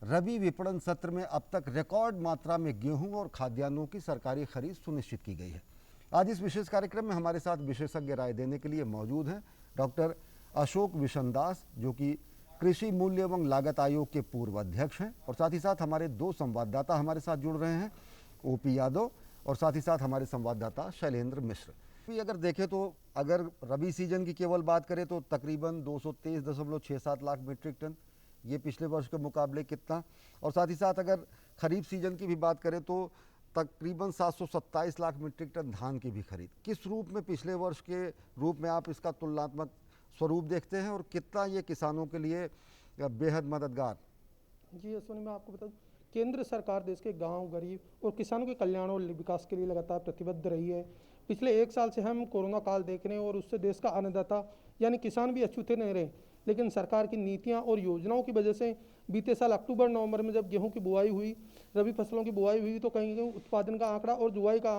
रबी विपणन सत्र में अब तक रिकॉर्ड मात्रा में गेहूं और खाद्यान्नों की सरकारी खरीद सुनिश्चित की गई है। आज इस विशेष कार्यक्रम में हमारे साथ विशेषज्ञ राय देने के लिए मौजूद हैं डॉक्टर अशोक विशनदास, जो कि कृषि मूल्य एवं लागत आयोग के पूर्व अध्यक्ष हैं, और साथ ही साथ हमारे दो संवाददाता हमारे साथ जुड़ रहे हैं, ओपी यादव और साथ ही साथ हमारे संवाददाता शैलेंद्र मिश्र। अगर देखें तो अगर रबी सीजन की केवल बात करें तो तकरीबन 223.67 लाख मीट्रिक टन, ये पिछले वर्ष के मुकाबले कितना, और साथ ही साथ अगर खरीफ सीजन की भी बात करें तो तकरीबन 727 लाख मीट्रिक टन धान की भी खरीद। किस रूप में पिछले वर्ष के रूप में आप इसका तुलनात्मक स्वरूप देखते हैं और कितना ये किसानों के लिए बेहद मददगार? जी अश्विनी, मैं आपको बता दूं, केंद्र सरकार देश के गांव, गरीब और किसानों के कल्याण और विकास के लिए लगातार प्रतिबद्ध रही है। पिछले एक साल से हम कोरोना काल देख रहे हैं और उससे देश का अन्नदाता यानी किसान भी अछूते नहीं रहे, लेकिन सरकार की नीतियां और योजनाओं की वजह से बीते साल अक्टूबर नवंबर में जब गेहूं की बुआई हुई, रबी फसलों की बुआई हुई, तो कहीं कहीं उत्पादन का आंकड़ा और बुआई का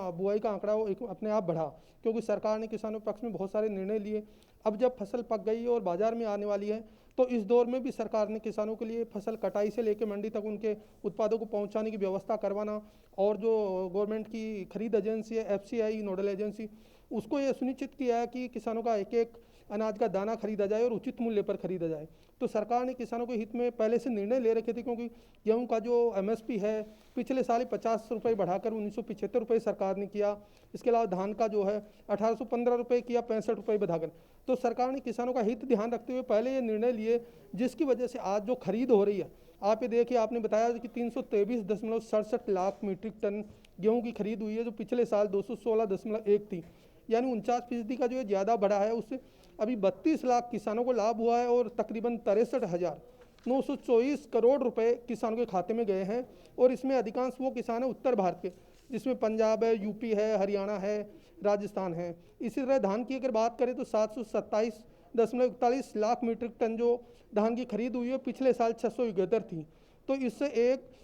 आंकड़ा वो एक अपने आप बढ़ा, क्योंकि सरकार ने किसानों के पक्ष में बहुत सारे निर्णय लिए। अब जब फसल पक गई और बाजार में आने वाली है, तो इस दौर में भी सरकार ने किसानों के लिए फसल कटाई से लेकर मंडी तक उनके उत्पादों को पहुंचाने की व्यवस्था करवाना, और जो गवर्नमेंट की खरीद एजेंसी है एफसीआई नोडल एजेंसी, उसको ये सुनिश्चित किया है कि किसानों का एक एक अनाज का दाना खरीदा जाए और उचित मूल्य पर खरीदा जाए। तो सरकार ने किसानों के हित में पहले से निर्णय ले रखे थे, क्योंकि गेहूं का जो एमएसपी है पिछले साल ही 50 रुपये बढ़ाकर 1975 रुपये सरकार ने किया। इसके अलावा धान का जो है 1815 रुपये किया, 65 रुपये बढ़ाकर। तो सरकार ने किसानों का हित ध्यान रखते हुए पहले ये निर्णय लिए, जिसकी वजह से आज जो खरीद हो रही है, आप ये देखिए, आपने बताया कि 323.67 लाख मीट्रिक टन गेहूं की खरीद हुई है, जो पिछले साल 216.1 थी, यानी 49% का जो है ज़्यादा बढ़ा है। उससे अभी 32 लाख किसानों को लाभ हुआ है और तकरीबन 63,924 करोड़ रुपए किसानों के खाते में गए हैं। और इसमें अधिकांश वो किसान हैं उत्तर भारत के, जिसमें पंजाब है, यूपी है, हरियाणा है, राजस्थान है। इसी तरह धान की अगर बात करें तो 727.41 लाख मीट्रिक टन जो धान की खरीद हुई है, पिछले साल 671 थी। तो इससे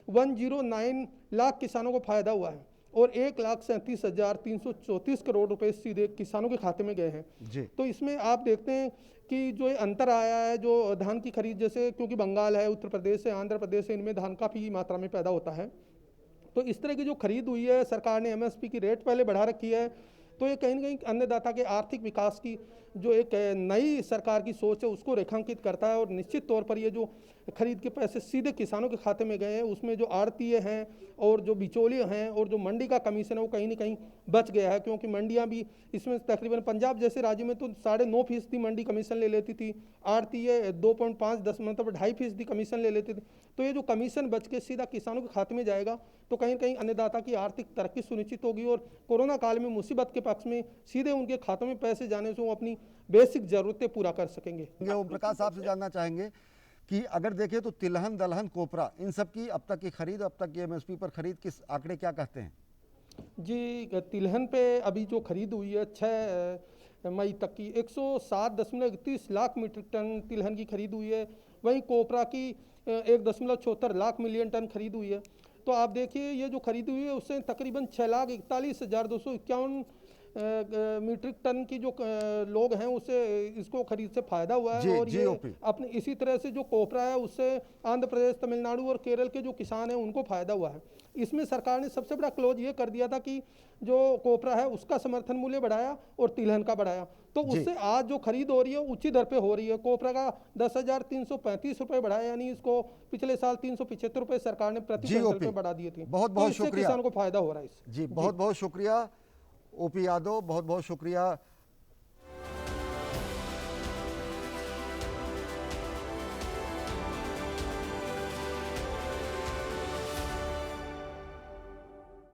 109 लाख किसानों को फायदा हुआ है और 1,37,334 करोड़ रुपए सीधे किसानों के खाते में गए हैं जी। तो इसमें आप देखते हैं कि जो अंतर आया है जो धान की खरीद, जैसे क्योंकि बंगाल है, उत्तर प्रदेश है, आंध्र प्रदेश है, इनमें धान काफ़ी मात्रा में पैदा होता है। तो इस तरह की जो खरीद हुई है, सरकार ने एमएसपी की रेट पहले बढ़ा रखी है, तो ये कहीं ना कहीं अन्नदाता के आर्थिक विकास की जो एक नई सरकार की सोच है उसको रेखांकित करता है। और निश्चित तौर पर ये जो खरीद के पैसे सीधे किसानों के खाते में गए हैं, उसमें जो आड़तीय हैं और जो बिचौलिए हैं और जो मंडी का कमीशन है वो कहीं ना कहीं बच गया है, क्योंकि मंडियां भी इसमें तकरीबन पंजाब जैसे राज्य में तो 9.5% मंडी कमीशन ले लेती थी, आड़तीय 2.5 मतलब 2.5% कमीशन ले लेती थी। तो ये जो कमीशन बच के सीधा किसानों के खाते में जाएगा, तो कहीं ना कहीं अन्नदाता की आर्थिक तरक्की सुनिश्चित होगी और कोरोना काल में मुसीबत के पक्ष में सीधे उनके खातों में पैसे जाने से वो अपनी बेसिक जरूरतें पूरा कर सकेंगे। ओम प्रकाश साहब से जानना चाहेंगे कि अगर देखें तो तिलहन, दलहन, कोपरा, इन सब की अब तक की खरीद, अब तक की एमएसपी पर खरीद किस आंकड़े क्या कहते हैं? जी, तिलहन पे अभी जो खरीद हुई है 6 मई तक की 107.31 लाख मीट्रिक टन तिलहन की खरीद हुई है। वहीं कोपरा की 1.74 लाख मिलियन टन खरीद हुई है। तो आप देखिए, ये जो खरीद हुई है उससे तकरीबन 6,41,251 मीट्रिक टन की जो लोग हैं उससे इसको खरीद से फायदा हुआ है। और ये अपने इसी तरह से जो कोपरा है उससे आंध्र प्रदेश, तमिलनाडु और केरल के जो किसान हैं उनको फायदा हुआ है। इसमें सरकार ने सबसे बड़ा क्लोज ये कर दिया था कि जो कोपरा है उसका समर्थन मूल्य बढ़ाया और तिलहन का बढ़ाया, तो उससे आज जो खरीद हो रही है उचित दर पे हो रही है। कोपरा का 10,335 रुपये बढ़ाया, यानी इसको पिछले साल 375 रुपये सरकार ने प्रति क्विंटल पे बढ़ा दिए थे। बहुत बहुत शुक्रिया, किसानों को फायदा हो रहा है इससे। जी बहुत बहुत शुक्रिया ओपी यादव, बहुत बहुत शुक्रिया